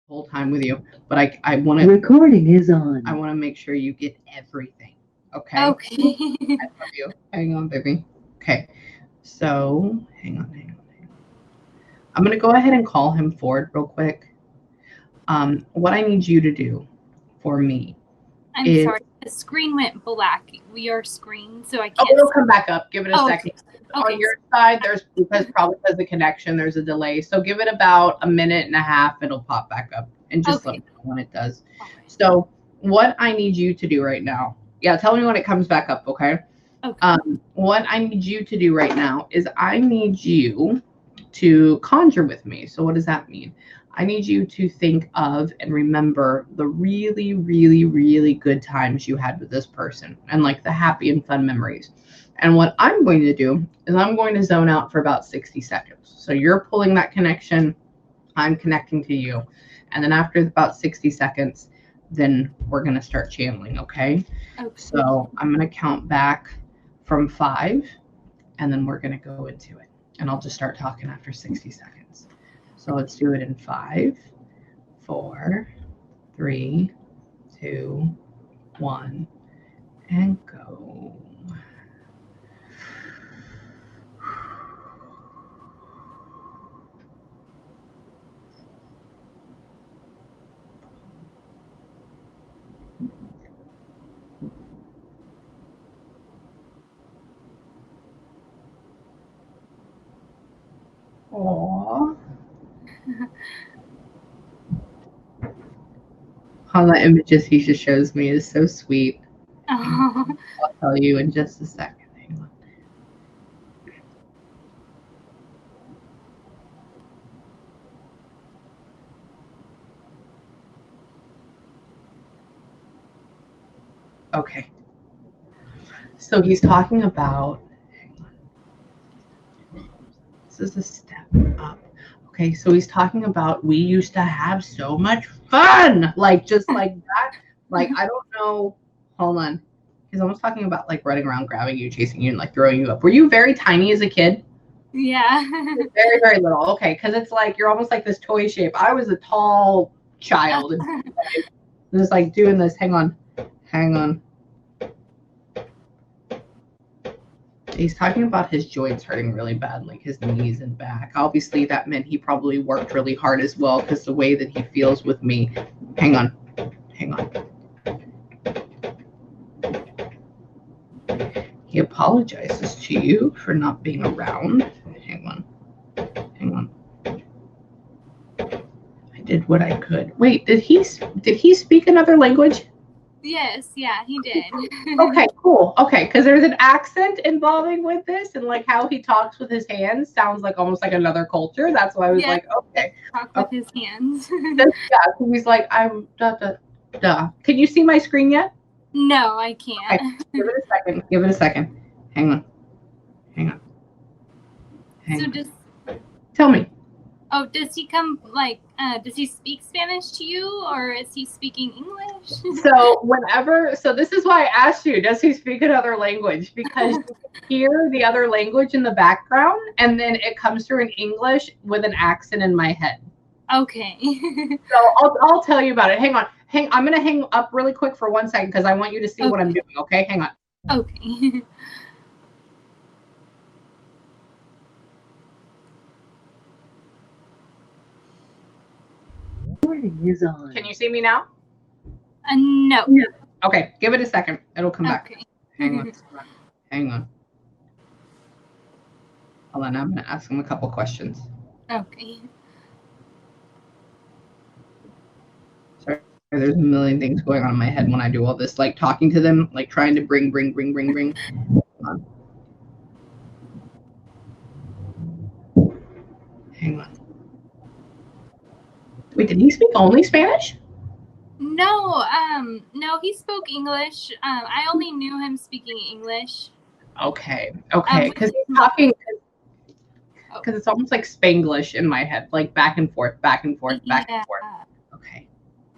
whole time with you, but I want to Recording is on. I want to make sure you get everything. Okay? Okay. I love you. Hang on, baby. Okay. So, hang on. I'm gonna go ahead and call him forward real quick. What I need you to do for me I'm is sorry. The screen went black. Your screen, so I oh, can't. it'll come back up. Give it a Oh, second. okay. On your side, there's probably because the connection, there's a delay. So give it about a minute and a half. It'll pop back up, and just let Okay. me know when it does. All right. So what I need you to do right now, yeah, tell me when it comes back up, okay? Okay. What I need you to do right now is I need you to conjure with me. So what does that mean? I need you to think of and remember the really, really, really good times you had with this person and like the happy and fun memories. And what I'm going to do is I'm going to zone out for about 60 seconds. So you're pulling that connection, I'm connecting to you. And then after about 60 seconds, then we're going to start channeling, okay? Okay. So I'm going to count back from 5, and then we're going to go into it. And I'll just start talking after 60 seconds. So let's do it in 5, 4, 3, 2, 1, and go. Aww. How the images he just shows me is so sweet. Oh. I'll tell you in just a second. Hang on. Okay. So he's talking about, this is a step up. Okay, so he's talking about we used to have so much fun. Like just like that. Like I don't know. Hold on. He's almost talking about like running around, grabbing you, chasing you, and like throwing you up. Were you very tiny as a kid? Yeah. Very, very little. Okay, because it's like you're almost like this toy shape. I was a tall child and just like doing this. Hang on. Hang on. He's talking about his joints hurting really bad, like his knees and back. Obviously, that meant he probably worked really hard as well because the way that he feels with me. Hang on. Hang on. He apologizes to you for not being around. Hang on. Hang on. I did what I could. Wait, did he speak another language? Yes. Yeah, he did. Okay, cool. Okay, because there's an accent involving with this, and like how he talks with his hands sounds like almost like another culture. That's why I was Yeah. like, okay. Talk with his hands. Yeah, so he's like, I'm duh. Can you see my screen yet? No, I Okay, can't. give it a second. Give it a second. Hang on. Hang on. Hang So on. does Tell me. does he come like does he speak Spanish to you, or is he speaking English? So this is why I asked you, does he speak another language? Because you can hear the other language in the background, and then it comes through in English with an accent in my head. Okay. So I'll tell you about it. Hang on. I'm gonna hang up really quick for 1 second because I want you to see what I'm doing. Okay, hang on. Okay. Recording is on. Can you see me now? No. Okay, give it a second. It'll come back. Okay. Hang on. Hang on. Hold on. I'm gonna ask him a couple questions. Okay. Sorry, there's a million things going on in my head when I do all this, like talking to them, like trying to bring. Hang on. Wait, did he speak only Spanish? No, he spoke English. I only knew him speaking English. Okay, because he's talking, because it's almost like Spanglish in my head, like back and forth. Okay.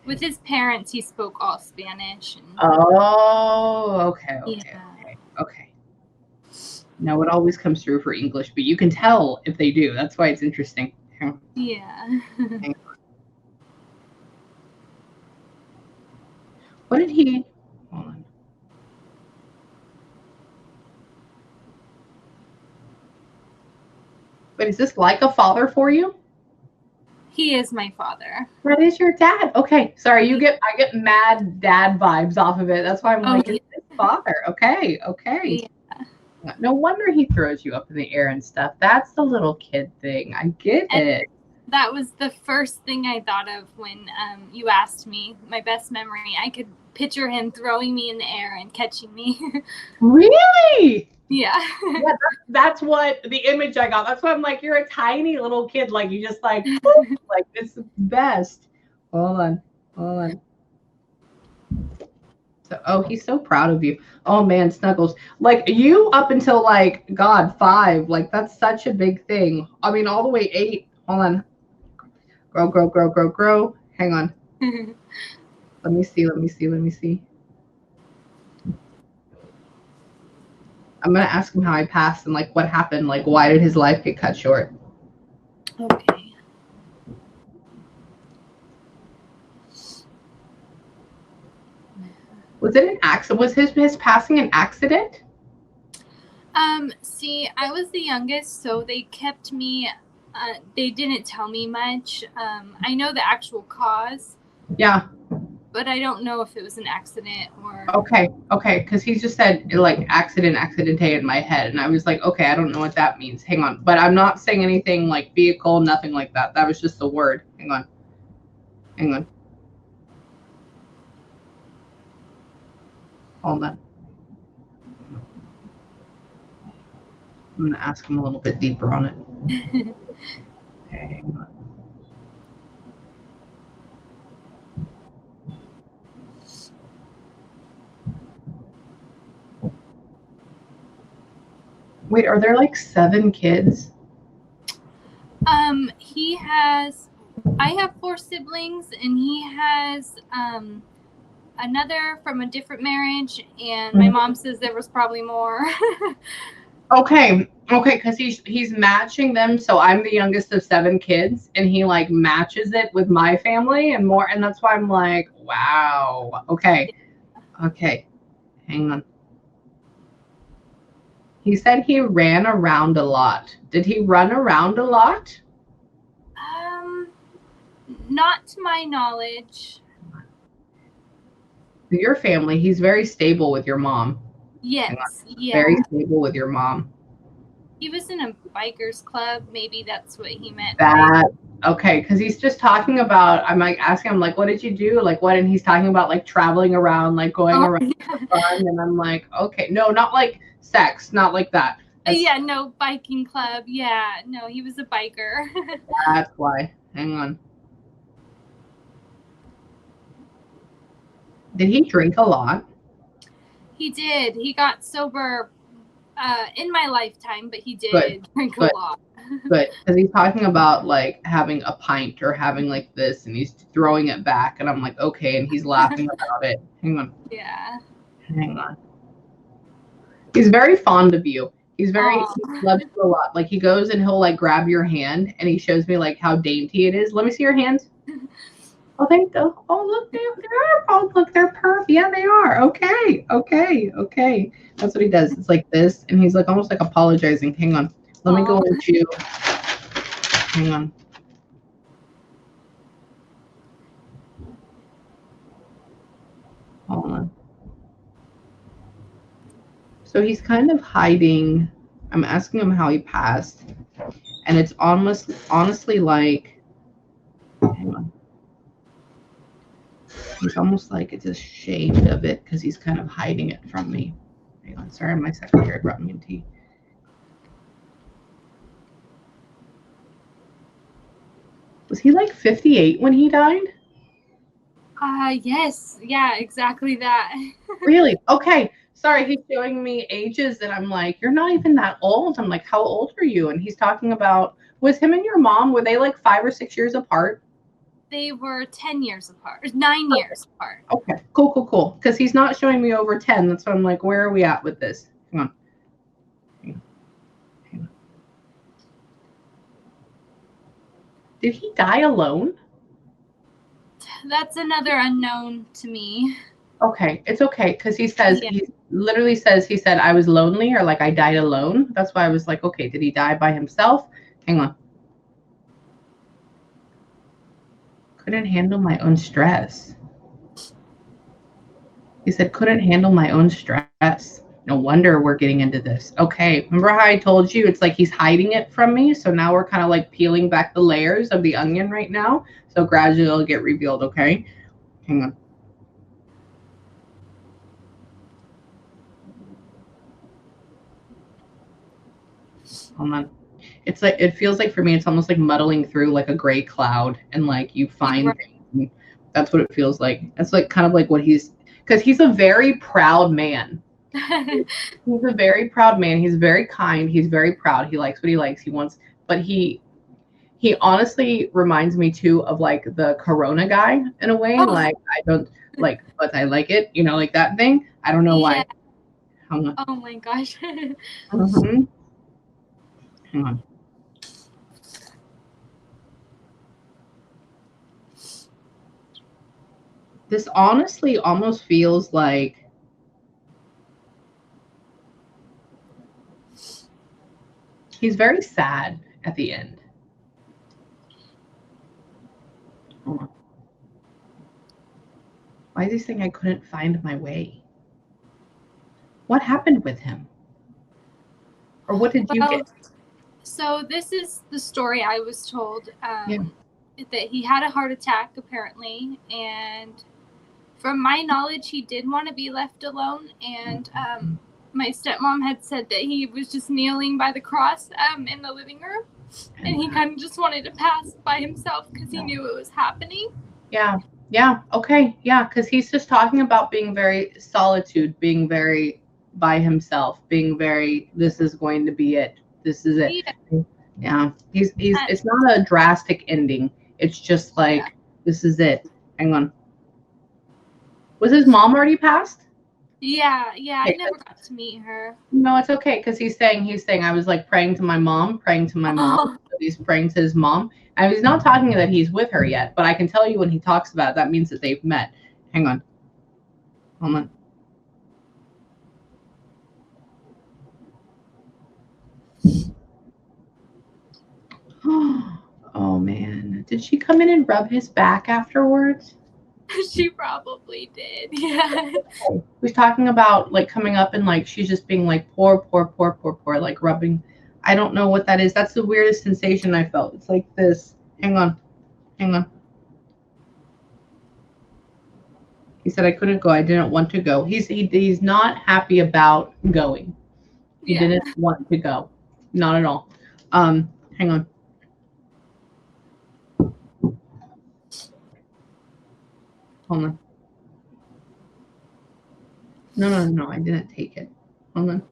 With his parents, he spoke all Spanish. Oh, okay. Yeah. No, it always comes through for English, but you can tell if they do. That's why it's interesting. Yeah. What did he? Hold on. Wait, is this like a father for you? He is my father. That is your dad. Okay, sorry. I get mad dad vibes off of it. That's why I'm like, it's his father. Okay, okay. Yeah. No wonder he throws you up in the air and stuff. That's the little kid thing. I get it. That was the first thing I thought of when you asked me. My best memory. I could picture him throwing me in the air and catching me. Really? Yeah. Yeah, that's what the image I got. That's why I'm like, you're a tiny little kid. Like, you just like, boop, like, it's the best. Hold on. Hold on. So, oh, he's so proud of you. Oh man, Snuggles. Like you up until like God 5, like that's such a big thing. I mean, all the way 8. Hold on. Grow, grow, grow, grow, grow. Hang on. Let me see. Let me see. Let me see. I'm gonna ask him how I passed and like what happened. Like, why did his life get cut short? Okay. Was it an accident? Was his passing an accident? See, I was the youngest, so they kept me. They didn't tell me much. I know the actual cause. Yeah. But I don't know if it was an accident or. Okay. Okay. Because he just said like accidente in my head, and I was like, okay, I don't know what that means. Hang on. But I'm not saying anything like vehicle, nothing like that. That was just the word. Hang on. Hang on. Hold on. I'm gonna ask him a little bit deeper on it. Okay, hang on. Wait, are there like 7 kids? He has. I have 4 siblings, and he has another from a different marriage, and my mom says there was probably more. Okay, because he's matching them. So I'm the youngest of 7 kids, and he like matches it with my family and more, and that's why I'm like, wow. Okay, hang on. He said he ran around a lot. Did he run around a lot? Not to my knowledge. Your family, he's very stable with your mom. Yes, yeah. Very stable with your mom. He was in a bikers club. Maybe that's what he meant. That okay, because he's just talking about. I'm like asking him like, what did you do? Like what? And he's talking about like traveling around, like going around for fun. And I'm like, okay, no, not like sex, not like that. Yeah, no biking club. Yeah, no, he was a biker. That's why. Hang on. Did he drink a lot? He did. He got sober in my lifetime, but he did drink a lot. But because he's talking about like having a pint or having like this, and he's throwing it back, and I'm like, okay, and he's laughing about it. Hang on. Yeah. Hang on. He's very fond of you. He loves you a lot. Like he goes and he'll like grab your hand and he shows me like how dainty it is. Let me see your hands. Oh, thank you. Oh, look, they are. Oh, look, they're perfect. Yeah, they are. Okay. That's what he does. It's like this, and he's like almost like apologizing. Hang on. Let me go into. Hang on. Hold on. So he's kind of hiding. I'm asking him how he passed, and it's almost honestly like. Hang on. He's almost like it's ashamed of it because he's kind of hiding it from me. Hang on, sorry, my secretary brought me in tea. Was he like 58 when he died? Yes. Yeah, exactly that. Really? Okay. Sorry, he's showing me ages and I'm like, you're not even that old. I'm like, how old are you? And he's talking about, was him and your mom, were they like 5 or 6 years apart? They were 10 years apart, 9 years apart. Okay, cool. Because he's not showing me over 10. That's why I'm like, where are we at with this? Hang on. Did he die alone? That's another unknown to me. Okay, it's okay because he says Yeah. he literally says he said I was lonely or like I died alone. That's why I was like, okay, did he die by himself? Hang on. Couldn't handle my own stress. He said couldn't handle my own stress. No wonder we're getting into this. Okay, remember how I told you it's like he's hiding it from me? So now we're kind of like peeling back the layers of the onion right now. So gradually it'll get revealed, okay? Hang on. Hold on. It's like it feels like for me it's almost like muddling through like a gray cloud and like you find Right. things. That's what it feels like. It's like kind of like what he's because he's a very proud man. He's a very proud man. He's very kind. He's very proud. He likes what he likes. He wants, but he honestly reminds me too of like the Corona guy in a way. Oh, Like I don't like, but I like it. You know, like that thing. I don't know yeah. why. Hang on. Oh my gosh. Mm-hmm. Hang on. This honestly almost feels like he's very sad at the end. Hold on. Why is he saying I couldn't find my way? What happened with him? Or what did you Well, get? so this is the story I was told, Yeah. that he had a heart attack apparently, and from my knowledge, he did want to be left alone. And my stepmom had said that he was just kneeling by the cross in the living room, and he kind of just wanted to pass by himself because he knew it was happening. Yeah. Yeah. Okay. Yeah. Because he's just talking about being very solitude, being very by himself, being very, this is going to be it. This is it. Yeah. Yeah. It's not a drastic ending. It's just like, Yeah. this is it. Hang on. Was his mom already passed? Yeah, I Okay, never got to meet her. no, it's okay because he's saying I was like praying to my mom, praying to my mom. Oh, So he's praying to his mom. And he's not talking that he's with her yet, but I can tell you when he talks about it, that means that they've met. Hang on. Hold on. Oh man. Did she come in and rub his back afterwards? she probably did. Yeah. He's talking about like coming up and like she's just being like poor, poor, poor, poor, poor, like rubbing. I don't know what that is. That's the weirdest sensation I felt. It's like this. Hang on. Hang on. He said I couldn't go. I didn't want to go. He's not happy about going. He Yeah. didn't want to go. Not at all. Hang on. Hold on. No, I didn't take it. Hold on.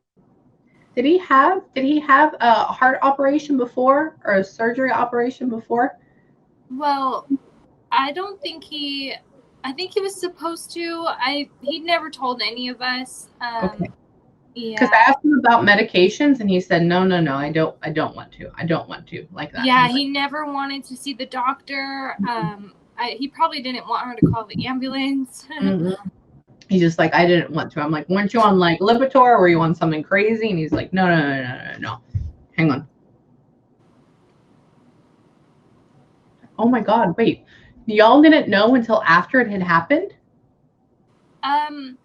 Did he have a heart operation before or a surgery operation before? Well, I don't think I think he was supposed to. He never told any of us. Okay. Because I Yeah. asked him about medications and he said, no, I don't want to. I don't want to like that. Yeah, He's like, he never wanted to see the doctor. He probably didn't want her to call the ambulance. mm-mm. He's just like, I didn't want to. I'm like, weren't you on like Lipitor or were you on something crazy? And he's like, no. Hang on. Oh my God, wait. Y'all didn't know until after it had happened? um,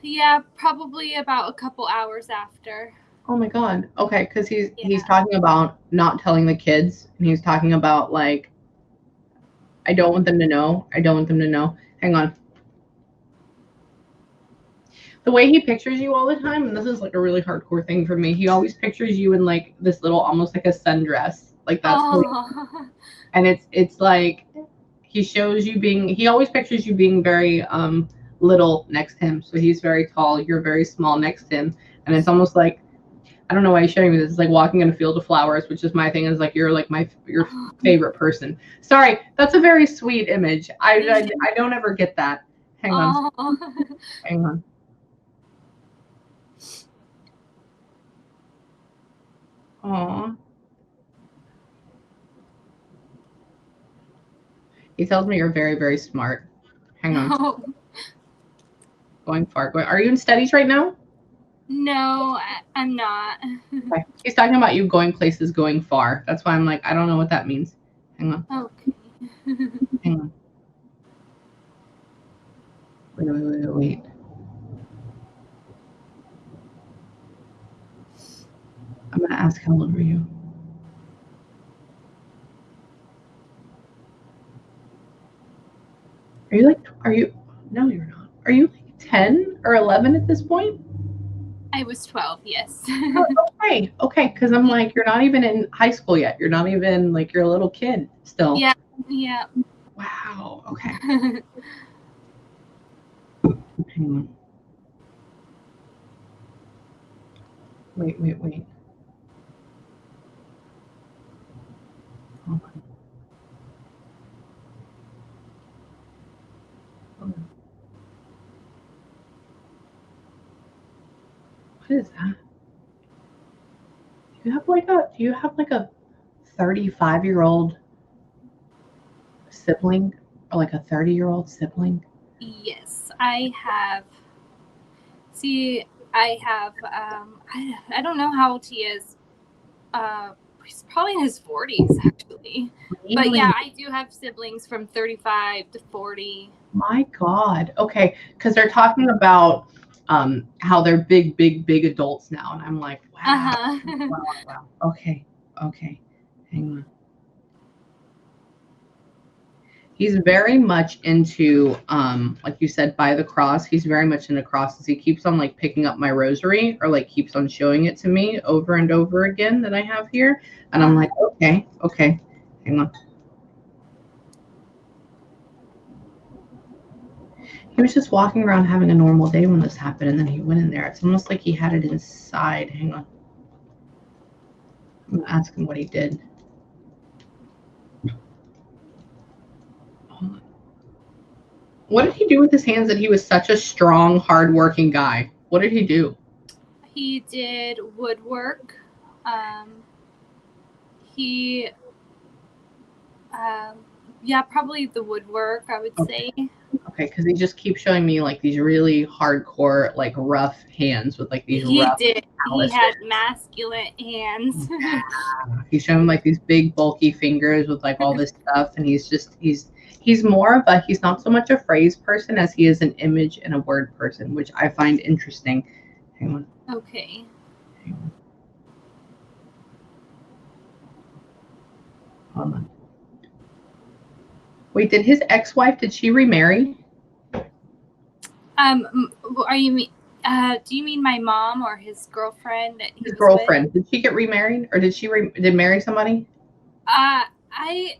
yeah, probably about a couple hours after. Oh my God. Okay, because he's Yeah. talking about not telling the kids and he's talking about like, I don't want them to know. I don't want them to know. Hang on. The way he pictures you all the time, and this is like a really hardcore thing for me, he always pictures you in like this little almost like a sundress. Like that's Oh. and it's like he always pictures you being very little next to him. So he's very tall, you're very small next to him. And it's almost like I don't know why he's showing me this. It's like walking in a field of flowers, which is my thing. Is like you're like your favorite person. Sorry, that's a very sweet image. I don't ever get that. Hang on, Oh. hang on. Aw. He tells me you're very very smart. Hang on. No. Going far. Are you in studies right now? No, I'm not. Okay. He's talking about you going places, going far. That's why I'm like, I don't know what that means. Hang on. Okay. Hang on. Wait. I'm going to ask how old were you? No, you're not. Are you like 10 or 11 at this point? I was 12, yes. Oh, okay. Because I'm like, you're not even in high school yet. You're not even like, you're a little kid still. Yeah. Wow. Okay. Hang on. Wait. Hold on. What is that? Do you have like a 35-year-old sibling or like a 30-year-old sibling? Yes, I have. See, I have. I don't know how old he is. He's probably in his 40s, actually. But yeah, I do have siblings from 35 to 40. My God. Okay, because they're talking about how they're big adults now, and I'm like, wow. Wow. Okay. Hang on. He's very much into, like you said, by the cross. He's very much into crosses. He keeps on like picking up my rosary or like keeps on showing it to me over and over again that I have here. And I'm like, okay. Hang on. He was just walking around having a normal day when this happened, and then he went in there. It's almost like he had it inside. Hang on. I'm gonna ask him what he did. Hold on. What did he do with his hands that he was such a strong, hardworking guy? What did he do? He did woodwork. Probably the woodwork, I would say. Okay, because he just keeps showing me like these really hardcore, like rough hands with like these rough. He had masculine hands. He's showing like these big bulky fingers with like all this stuff, and he's more of a, he's not so much a phrase person as he is an image and a word person, which I find interesting. Hang on. Okay. Hang on. Hold on. Wait, did his ex-wife, did she remarry? Are you do you mean my mom or his girlfriend? His girlfriend. Did she get remarried, or did she did marry somebody? I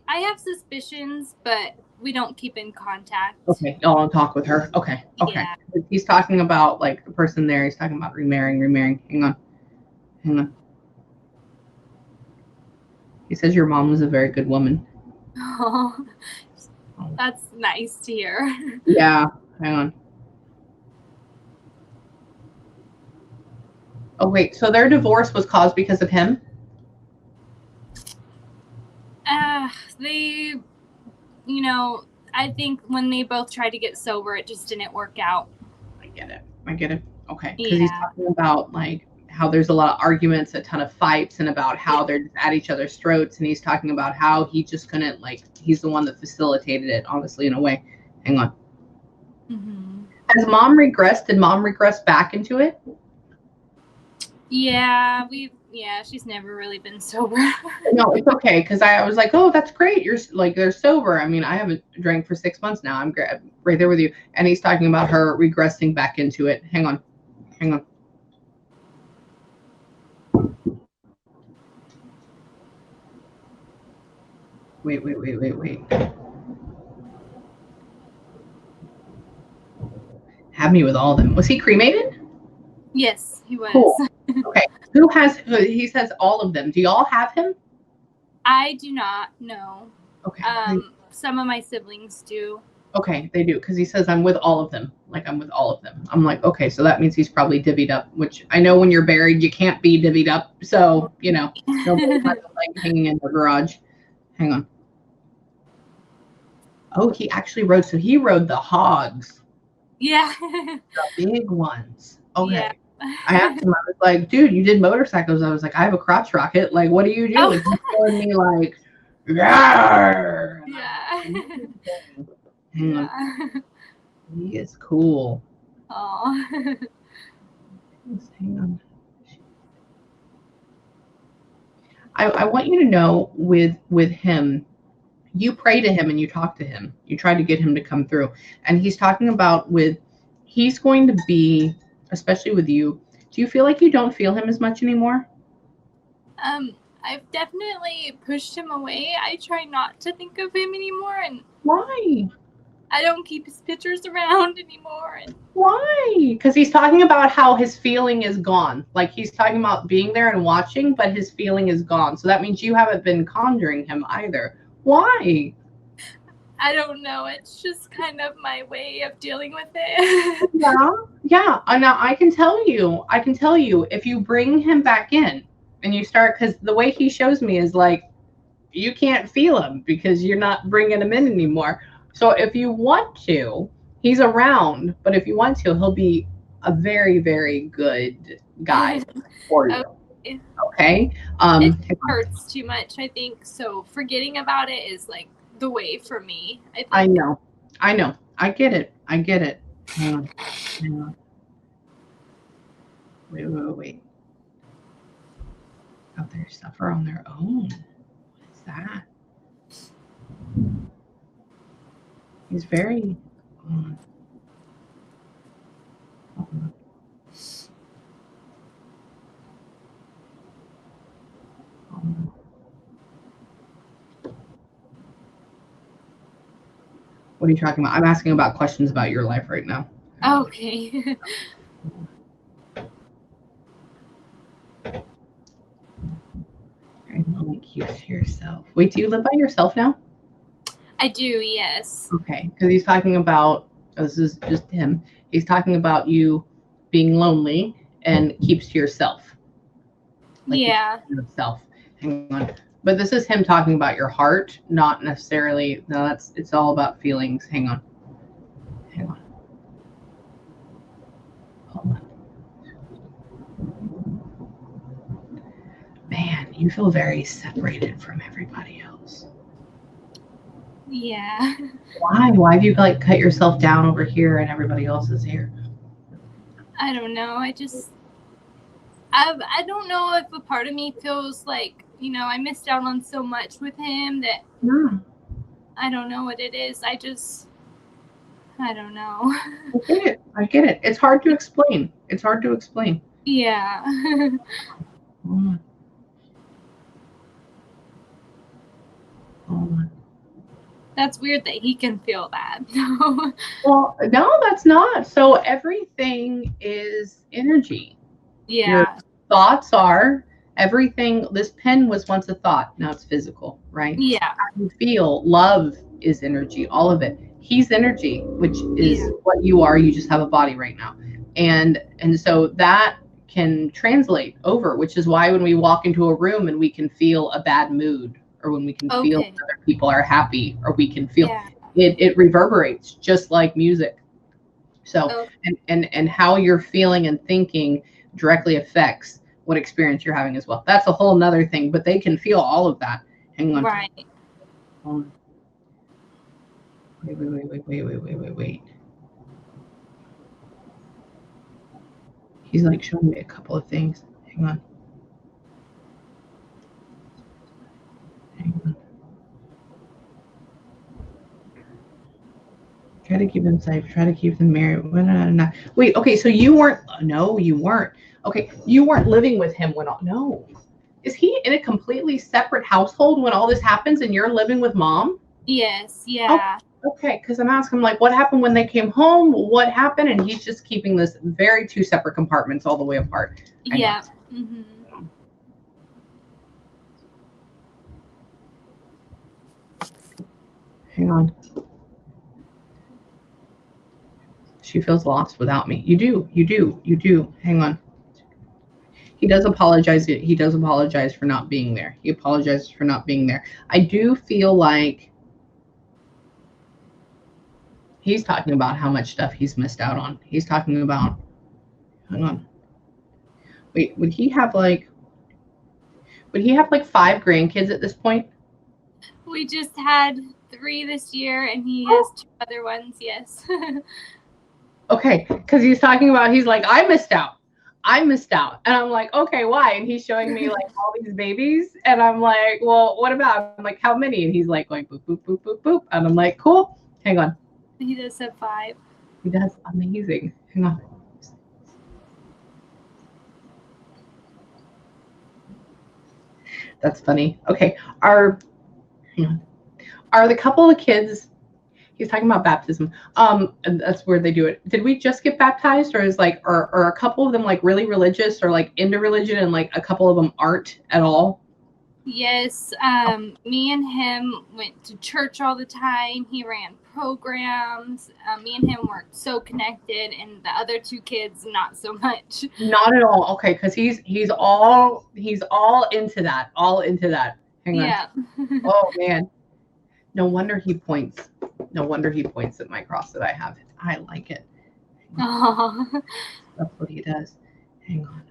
have suspicions, but we don't keep in contact. Okay, I'll talk with her. Okay. Yeah. He's talking about like the person there. He's talking about remarrying. Hang on. He says your mom was a very good woman. Oh, that's nice to hear. Yeah. Hang on. Oh wait, so their divorce was caused because of him? I think when they both tried to get sober, it just didn't work out. I get it. Okay. Because he's talking about like how there's a lot of arguments, a ton of fights, and about how they're just at each other's throats. And he's talking about how he just couldn't, like, he's the one that facilitated it, honestly, in a way. Hang on. Mm-hmm. Has mom regressed? Did mom regress back into it? Yeah, she's never really been sober. No, it's okay, because I was like, oh, that's great. You're like, they're sober. I mean, I haven't drank for 6 months now. I'm right there with you. And he's talking about her regressing back into it. Hang on. Wait. Have me with all of them. Was he cremated? Yes, he was. Cool. Okay. He says all of them. Do y'all have him? I do not, no. Okay. Some of my siblings do. Okay, they do, because he says I'm with all of them. Like, I'm with all of them. I'm like, okay, so that means he's probably divvied up, which I know when you're buried, you can't be divvied up. So, nobody's like hanging in the garage. Hang on. Oh, he actually rode. So he rode the hogs. Yeah. The big ones. Okay. Yeah. I asked him, I was like, dude, you did motorcycles. I was like, I have a crotch rocket. Like, what do you do? Oh. And he's telling me like, yeah. Yeah. Hang on. Yeah. He is cool. Oh. Hang on. I want you to know with him, you pray to him and you talk to him. You try to get him to come through. And he's talking about he's going to be, especially with you, do you feel like you don't feel him as much anymore? I've definitely pushed him away. I try not to think of him anymore, and Why? I don't keep his pictures around anymore. And Why? Because he's talking about how his feeling is gone. Like he's talking about being there and watching, but his feeling is gone. So that means you haven't been conjuring him either. Why? I don't know. It's just kind of my way of dealing with it. Yeah. Now I can tell you, if you bring him back in and you start, because the way he shows me is like, you can't feel him because you're not bringing him in anymore. So if you want to, he's around, but if you want to, he'll be a very, very good guide for you. Okay. It hurts too much, I think. So forgetting about it is like the way for me, I think. I know. I get it. Hang on. Wait. Oh, they suffer on their own. What is that? He's very. Hold on. What are you talking about? I'm asking about questions about your life right now. Okay. Make use of yourself. Wait, do you live by yourself now? I do, yes. Okay, because he's talking about, this is just him, he's talking about you being lonely and keeps to yourself. Like yeah. Yourself. Hang on. But this is him talking about your heart, not necessarily, no, it's all about feelings. Hang on. Hold on. Man, you feel very separated from everybody else. Yeah. Why? Why have you like cut yourself down over here and everybody else is here? I don't know. I don't know if a part of me feels like, I missed out on so much with him that I don't know what it is. I don't know. I get it. It's hard to explain. Yeah. Hold on. That's weird that he can feel that. Well, no, that's not. So everything is energy. Yeah. Your thoughts are everything. This pen was once a thought. Now it's physical, right? Yeah. How you feel. Love is energy. All of it. He's energy, which is what you are. You just have a body right now. And so that can translate over, which is why when we walk into a room and we can feel a bad mood, or when we can feel other people are happy, or we can feel it reverberates just like music. So and how you're feeling and thinking directly affects what experience you're having as well. That's a whole nother thing, but they can feel all of that. Hang on. Right. Wait. He's like showing me a couple of things. Hang on. Try to keep them safe. Try to keep them married. Wait, okay, so you weren't. No, you weren't. Okay, you weren't living with him when all. No. Is he in a completely separate household when all this happens and you're living with mom? Yes, yeah. Okay, because I'm asking him, like, what happened when they came home? What happened? And he's just keeping this very two separate compartments all the way apart. Yeah. Mm-hmm. Hang on. She feels lost without me. You do. Hang on. He does apologize. He does apologize for not being there. He apologizes for not being there. I do feel like He's talking about how much stuff he's missed out on. He's talking about, hang on. Wait, would he have like 5 grandkids at this point? We just had 3 this year, and he has 2 other ones. Yes. Okay, because he's talking about, he's like, I missed out. And I'm like, okay, why? And he's showing me like all these babies. And I'm like, well, what about? I'm like, how many? And he's like going boop, boop, boop, boop, boop. And I'm like, cool. Hang on. He does have 5. He does. Amazing. Hang on. That's funny. Okay. Are the couple of kids, he's talking about baptism. And that's where they do it. Did we just get baptized, or is like, are a couple of them like really religious or like into religion, and like a couple of them aren't at all? Yes. Me and him went to church all the time. He ran programs. Me and him were so connected, and the other 2 kids not so much. Not at all. Okay, because he's all into that. All into that. Hang on. Yeah. Oh man. No wonder he points. No wonder he points at my cross that I have. I like it. Aww. That's what he does. Hang on.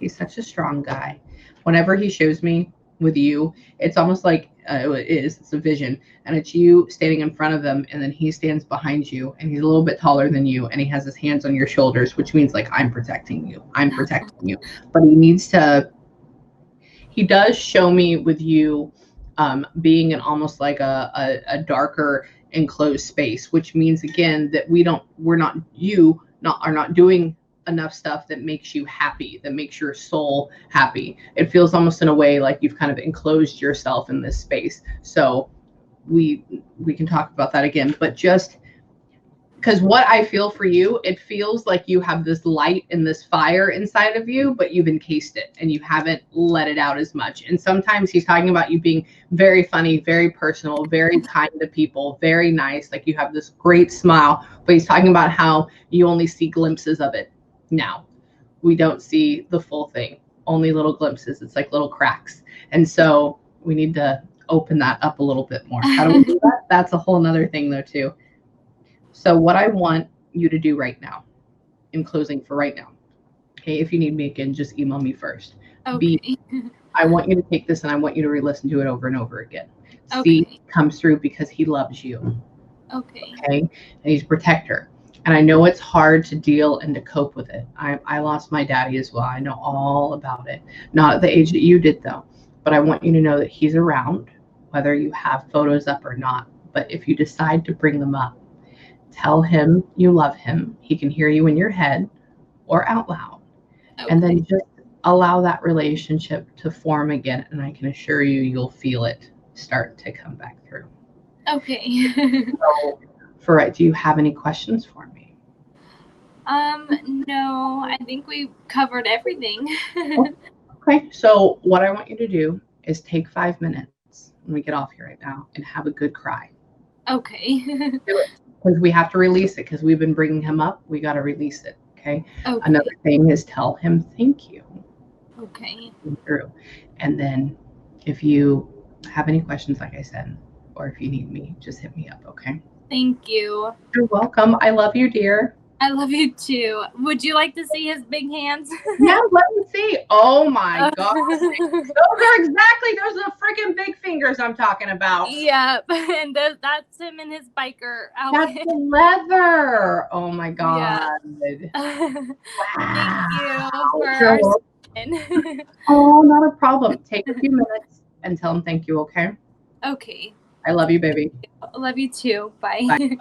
He's such a strong guy. Whenever he shows me with you, it's almost like it's a vision, and it's you standing in front of them, and then he stands behind you, and he's a little bit taller than you, and he has his hands on your shoulders, which means like, I'm protecting you. But he does show me with you being in almost like a darker enclosed space, which means again that we're not doing enough stuff that makes you happy, that makes your soul happy. It feels almost in a way like you've kind of enclosed yourself in this space. So we can talk about that again, but just because what I feel for you, it feels like you have this light and this fire inside of you, but you've encased it and you haven't let it out as much. And sometimes he's talking about you being very funny, very personal, very kind to people, very nice. Like you have this great smile, but he's talking about how you only see glimpses of it. Now, we don't see the full thing, only little glimpses. It's like little cracks. And so we need to open that up a little bit more. How do we do that? That's a whole nother thing though, too. So what I want you to do right now, in closing for right now, okay, if you need me again, just email me first. Okay. I want you to take this and I want you to re-listen to it over and over again. Okay. C comes through because he loves you. Okay. Okay. And he's a protector. And I know it's hard to deal and to cope with it. I lost my daddy as well. I know all about it. Not at the age that you did though. But I want you to know that he's around, whether you have photos up or not. But if you decide to bring them up, tell him you love him. He can hear you in your head or out loud. Okay. And then just allow that relationship to form again. And I can assure you, you'll feel it start to come back through. Okay. So, do you have any questions for me? No, I think we covered everything. Okay. So what I want you to do is take 5 minutes when we get off here right now and have a good cry. Okay. Do it. Because we have to release it, because we've been bringing him up. We got to release it. Okay? Another thing is tell him thank you. Okay. Through. And then if you have any questions, like I said, or if you need me, just hit me up. Okay? Thank you. You're welcome. I love you, dear. I love you too. Would you like to see his big hands? Yeah, let me see. Oh my God. Those are the freaking big fingers I'm talking about. Yeah, and that's him in his biker outfit. That's the leather. Oh my God. Yeah. Wow. Thank you for our Oh, not a problem. Take a few minutes and tell him thank you, okay? Okay. I love you, baby. I love you too. Bye. Bye.